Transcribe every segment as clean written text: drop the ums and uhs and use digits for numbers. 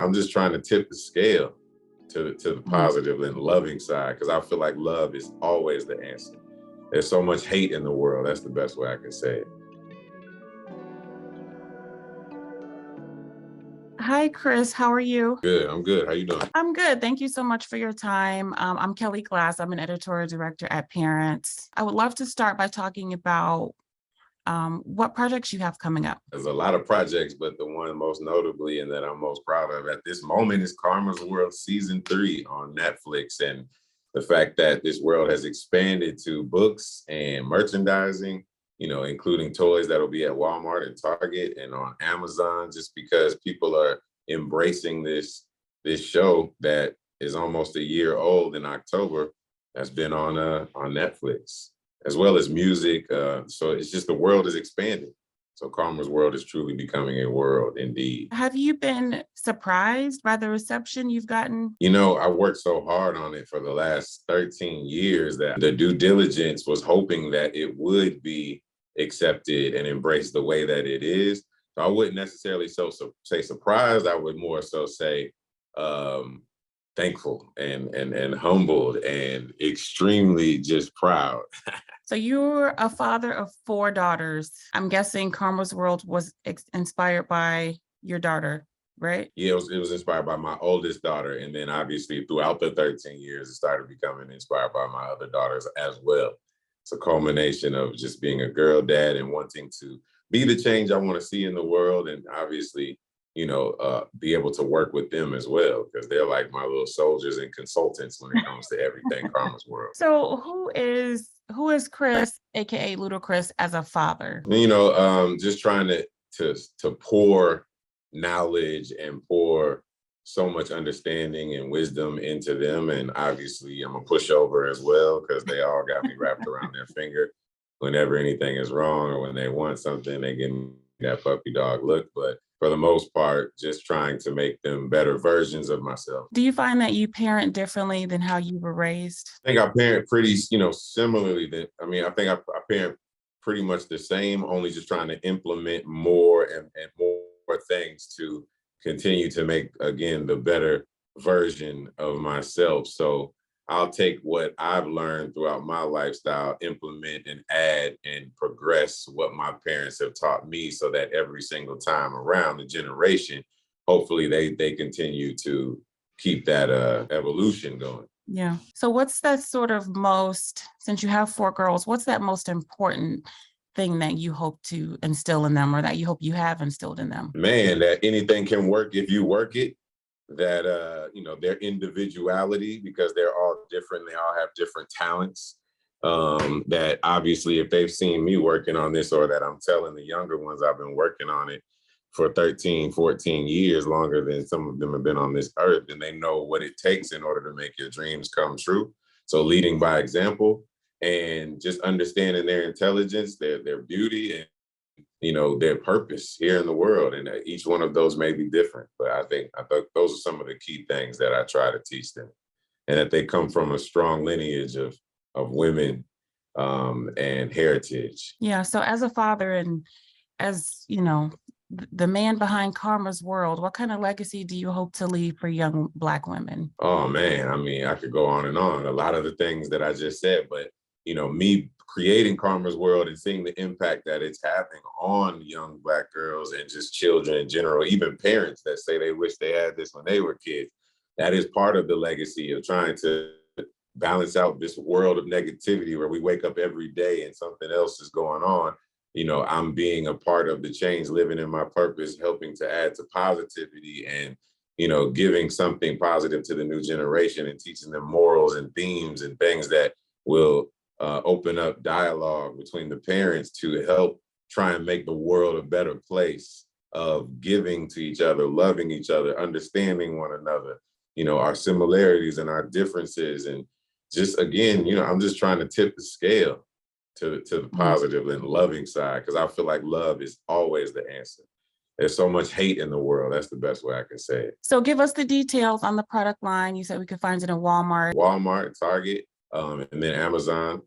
I'm just trying to tip the scale to the Mhm. positive and loving side, because I feel like love is always the answer. There's so much hate in the world. That's the best way I can say it. Hi, Chris. How are you? Good. I'm good. How you doing? I'm good. Thank you so much for your time. I'm Kelly Glass. I'm an editorial director at Parents. I would love to start by talking about what projects you have coming up. There's a lot of projects, but the one most notably and that I'm most proud of at this moment is Karma's World Season 3 on Netflix. And the fact that this world has expanded to books and merchandising, including toys that'll be at Walmart and Target and on Amazon, just because people are embracing this show that is almost a year old in October, that's been on Netflix, as well as music. So it's just the world is expanding. So Karma's World is truly becoming a world indeed. Have you been surprised by the reception you've gotten? I worked so hard on it for the last 13 years that the due diligence was hoping that it would be accepted and embraced the way that it is. So I wouldn't necessarily say surprised. I would more so say um, thankful and humbled and extremely just proud. So you're a father of 4 daughters. I'm guessing Karma's World was inspired by your daughter, right? Yeah, it was inspired by my oldest daughter. And then obviously throughout the 13 years, it started becoming inspired by my other daughters as well. It's a culmination of just being a girl dad and wanting to be the change I want to see in the world. And obviously, be able to work with them as well, because they're like my little soldiers and consultants when it comes to everything Karma's World. So who is Chris, aka Ludacris, as a father? Just trying to pour knowledge and pour so much understanding and wisdom into them. And obviously I'm a pushover as well, because they all got me wrapped around their finger. Whenever anything is wrong or when they want something, they give me that puppy dog look. But for the most part, just trying to make them better versions of myself. Do you find that you parent differently than how you were raised? I think I parent pretty, similarly. I think I parent pretty much the same, only just trying to implement more and more things to continue to make, again, the better version of myself. So I'll take what I've learned throughout my lifestyle, implement and add and progress what my parents have taught me, so that every single time around the generation, hopefully they continue to keep that evolution going. Yeah. So what's that sort of since you have 4 girls, what's that most important thing that you hope to instill in them, or that you hope you have instilled in them? Man, that anything can work if you work it. That their individuality, because they're all different, they all have different talents. That obviously, if they've seen me working on this, or that I'm telling the younger ones I've been working on it for 13, 14 years, longer than some of them have been on this earth, then they know what it takes in order to make your dreams come true. So leading by example and just understanding their intelligence, their beauty, and their purpose here in the world. And each one of those may be different, but I think those are some of the key things that I try to teach them, and that they come from a strong lineage of women and heritage. Yeah. So as a father, and as the man behind Karma's World, what kind of legacy do you hope to leave for young Black women? Oh man, I could go on and on. A lot of the things that I just said, but me creating Karma's World and seeing the impact that it's having on young Black girls and just children in general, even parents that say they wish they had this when they were kids. That is part of the legacy of trying to balance out this world of negativity where we wake up every day and something else is going on. I'm being a part of the change, living in my purpose, helping to add to positivity and, giving something positive to the new generation and teaching them morals and themes and things that will open up dialogue between the parents to help try and make the world a better place of giving to each other, loving each other, understanding one another, our similarities and our differences. And just, again, I'm just trying to tip the scale to the positive and loving side, because I feel like love is always the answer. There's so much hate in the world. That's the best way I can say it. So give us the details on the product line. You said we could find it in Walmart, Target, and then Amazon.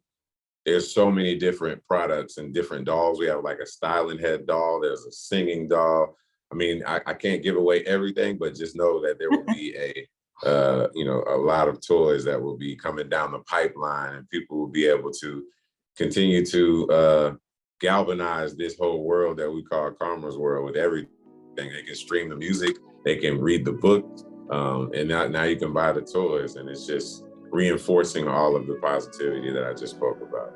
There's so many different products and different dolls. We have like a styling head doll. There's a singing doll. I mean, I can't give away everything, but just know that there will be a lot of toys that will be coming down the pipeline, and people will be able to continue to galvanize this whole world that we call Karma's world with everything. They can stream the music, they can read the book, and now you can buy the toys, and it's just reinforcing all of the positivity that I just spoke about.